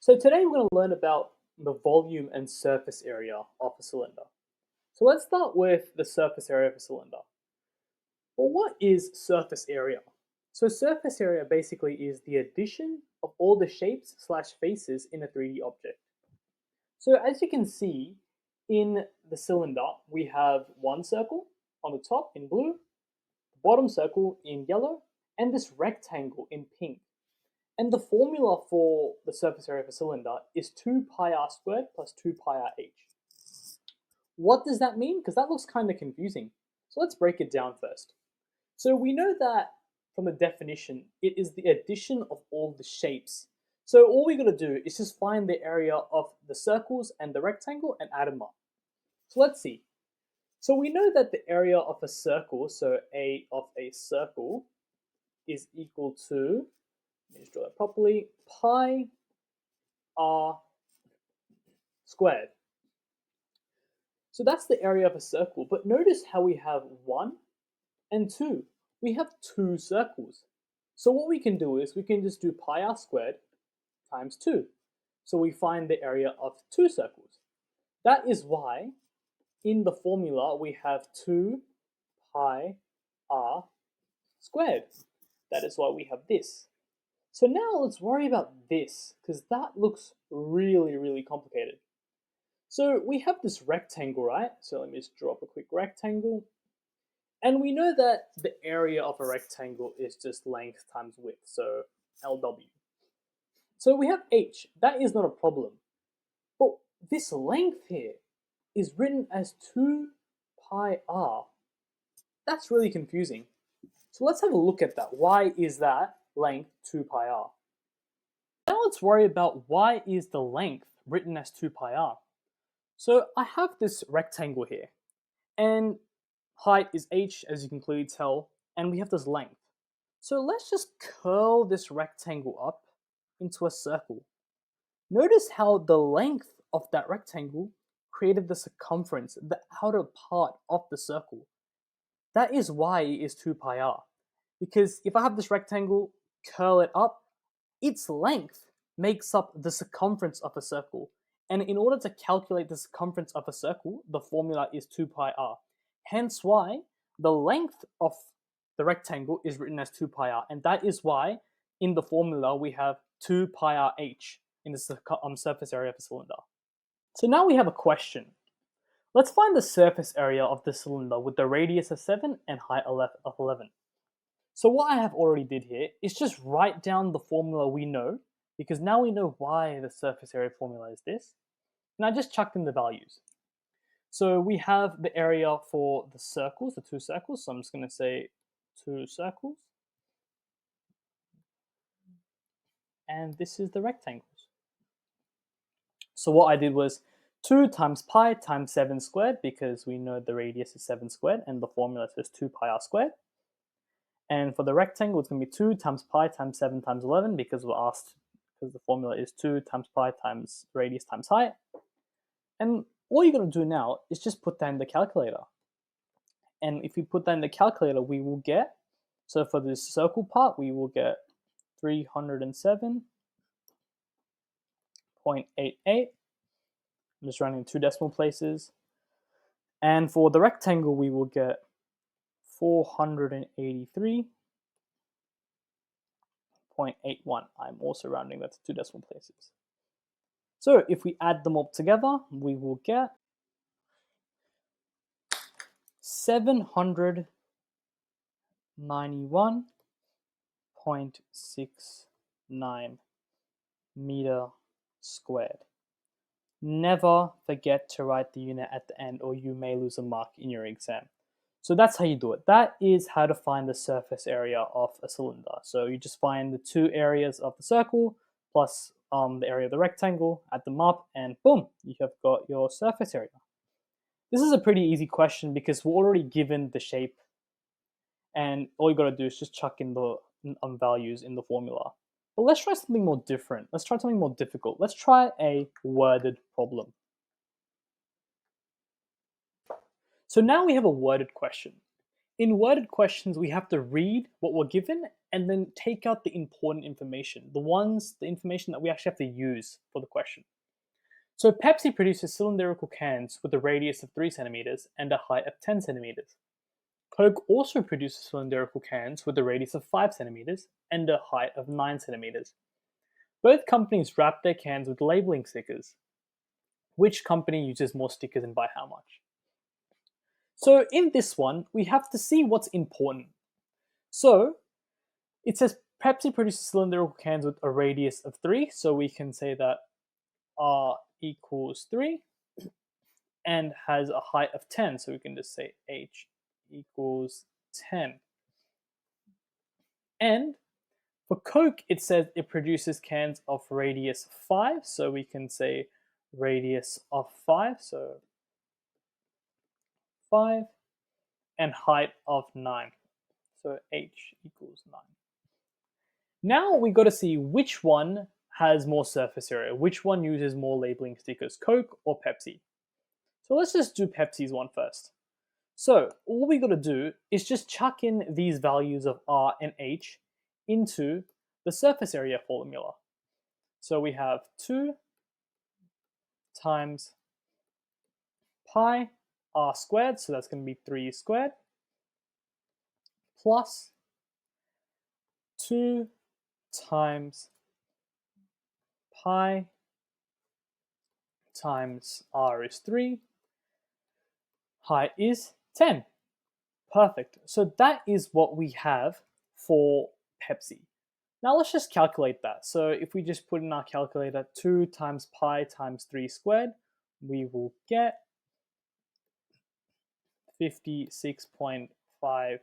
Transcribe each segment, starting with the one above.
So today we're going to learn about the volume and surface area of a cylinder. So let's start with the surface area of a cylinder. Well, what is surface area? So surface area basically is the addition of all the shapes slash faces in a 3D object. So as you can see in the cylinder, we have one circle on the top in blue, the bottom circle in yellow, and this rectangle in pink. And the formula for the surface area of a cylinder is 2 pi r squared plus 2 pi r h. What does that mean? Because that looks kind of confusing. So let's break it down first. So we know that from the definition, it is the addition of all the shapes. So all we got to do is just find the area of the circles and the rectangle and add them up. So let's see. So we know that the area of a circle, so A of a circle, is equal to, let me just draw that properly, pi r squared. So that's the area of a circle, but notice how we have 1 and 2. We have 2 circles. So what we can do is we can just do pi r squared times 2. So we find the area of 2 circles. That is why in the formula we have 2 pi r squared. That is why we have this. So now let's worry about this, because that looks really complicated. So we have this rectangle, right? So let me just draw up a quick rectangle. And we know that the area of a rectangle is just length times width, so LW. So we have h, that is not a problem. But this length here is written as 2 pi r. That's really confusing. So let's have a look at that. Why is that length 2 pi r? Now let's worry about why is the length written as 2 pi r. So I have this rectangle here, and height is h, as you can clearly tell, and we have this length. So let's just curl this rectangle up into a circle. Notice how the length of that rectangle created the circumference, the outer part of the circle. That is why it is 2 pi r. Because if I have this rectangle, curl it up, its length makes up the circumference of a circle. And in order to calculate the circumference of a circle, the formula is 2 pi r. Hence why the length of the rectangle is written as 2 pi r. And that is why in the formula we have 2 pi r h in the surface area of a cylinder. So now we have a question. Let's find the surface area of the cylinder with the radius of 7 and height of 11. So what I have already did here is just write down the formula we know, because now we know why the surface area formula is this. And I just chucked in the values. So we have the area for the circles, the 2 circles. So I'm just going to say 2 circles. And this is the rectangles. So what I did was 2 times pi times 7 squared, because we know the radius is 7 squared and the formula says 2 pi r squared. And for the rectangle, it's going to be 2 times pi times 7 times 11, because we're asked, because the formula is 2 times pi times radius times height. And all you're going to do now is just put that in the calculator. And if we put that in the calculator, we will get, so for this circle part, we will get 307.88. I'm just running 2 decimal places. And for the rectangle, we will get 483.81. I'm also rounding that to 2 decimal places. So if we add them all together, we will get 791.69 meter squared. Never forget to write the unit at the end, or you may lose a mark in your exam. So that's how you do it. That is how to find the surface area of a cylinder. So you just find the 2 areas of the circle plus the area of the rectangle, add them up, and boom, you have got your surface area. This is a pretty easy question because we're already given the shape, and all you got to do is just chuck in the values in the formula. But let's try something more different. Let's try something more difficult. Let's try a worded problem. So now we have a worded question. In worded questions, we have to read what we're given and then take out the important information, the information that we actually have to use for the question. So Pepsi produces cylindrical cans with a radius of 3 centimeters and a height of 10 centimeters. Coke also produces cylindrical cans with a radius of 5 centimeters and a height of 9 centimeters. Both companies wrap their cans with labeling stickers. Which company uses more stickers and by how much? So in this one, we have to see what's important. So it says Pepsi produces cylindrical cans with a radius of 3, so we can say that R equals 3, and has a height of 10, so we can just say H equals 10. And for Coke, it says it produces cans of radius 5, so we can say radius of 5, so 5, and height of 9, so H equals 9. Now we got to see which one has more surface area, which one uses more labeling stickers, Coke or Pepsi. So let's just do Pepsi's one first. So all we got to do is just chuck in these values of R and H into the surface area formula. So we have 2 times pi R squared, so that's going to be 3 squared, plus 2 times pi times R is 3, height is 10. Perfect. So that is what we have for Pepsi. Now let's just calculate that. So if we just put in our calculator 2 times pi times 3 squared, we will get 56.55.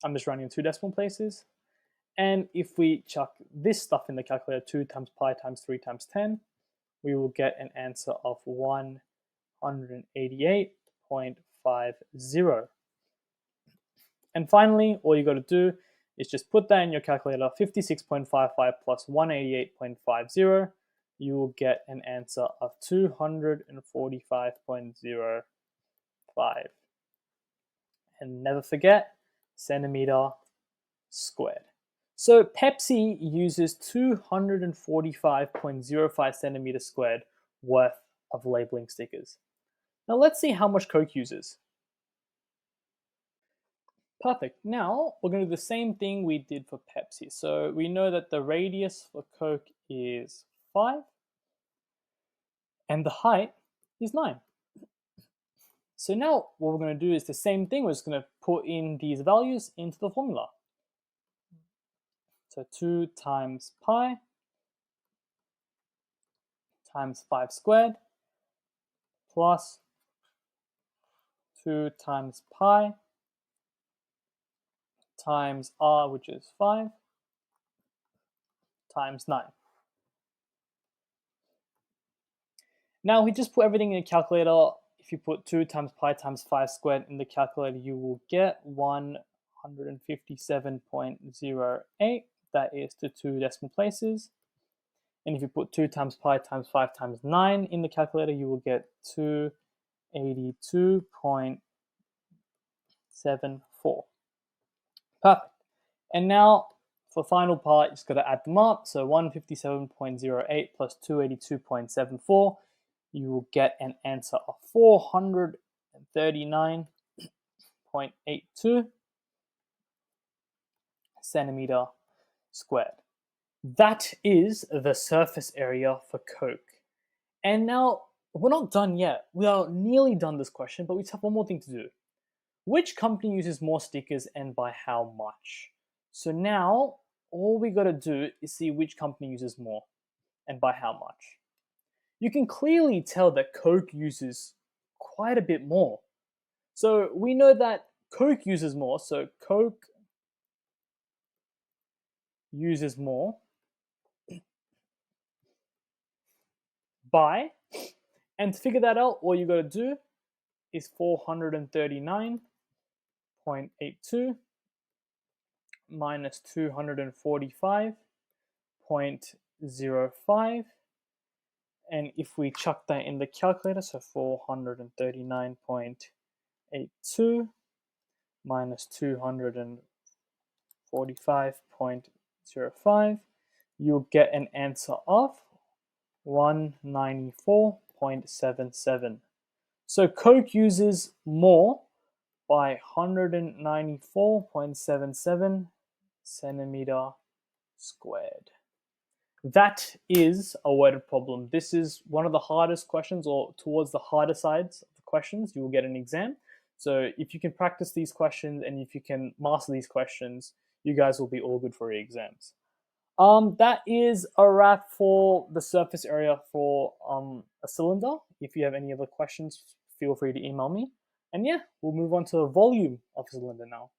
I'm just running in 2 decimal places. And if we chuck this stuff in the calculator, 2 times pi times 3 times 10, we will get an answer of 188.50. And finally, all you got to do is just put that in your calculator, 56.55 plus 188.50. You will get an answer of 245.05. And never forget, centimeter squared. So Pepsi uses 245.05 centimeters squared worth of labeling stickers. Now let's see how much Coke uses. Perfect. Now we're going to do the same thing we did for Pepsi. So we know that the radius for Coke is 5 and the height is 9. So now what we're going to do is the same thing. We're just going to put in these values into the formula. So 2 times pi times 5 squared plus 2 times pi times R, which is 5, times 9. Now we just put everything in a calculator. If you put 2 times pi times 5 squared in the calculator, you will get 157.08. That is to 2 decimal places. And if you put 2 times pi times 5 times 9 in the calculator, you will get 282.74. Perfect. And now for the final part, you just got to add them up. So 157.08 plus 282.74, you will get an answer of 439.82 centimeter squared. That is the surface area for Coke. And now we're not done yet. We are nearly done this question, but we just have one more thing to do. Which company uses more stickers and by how much? So now all we got to do is see which company uses more and by how much. You can clearly tell that Coke uses quite a bit more. So we know that Coke uses more, so Coke uses more by, and to figure that out, all you got to do is 439.82 minus 245.05. And if we chuck that in the calculator, so 439.82 minus 245.05, you'll get an answer of 194.77. So Coke uses more by 194.77 centimeter squared. That is a worded problem. This is one of the hardest questions, or towards the harder sides of the questions you will get an exam. So if you can practice these questions and if you can master these questions, you guys will be all good for your exams. That is a wrap for the surface area for a cylinder. If you have any other questions, feel free to email me. And yeah, we'll move on to the volume of a cylinder now.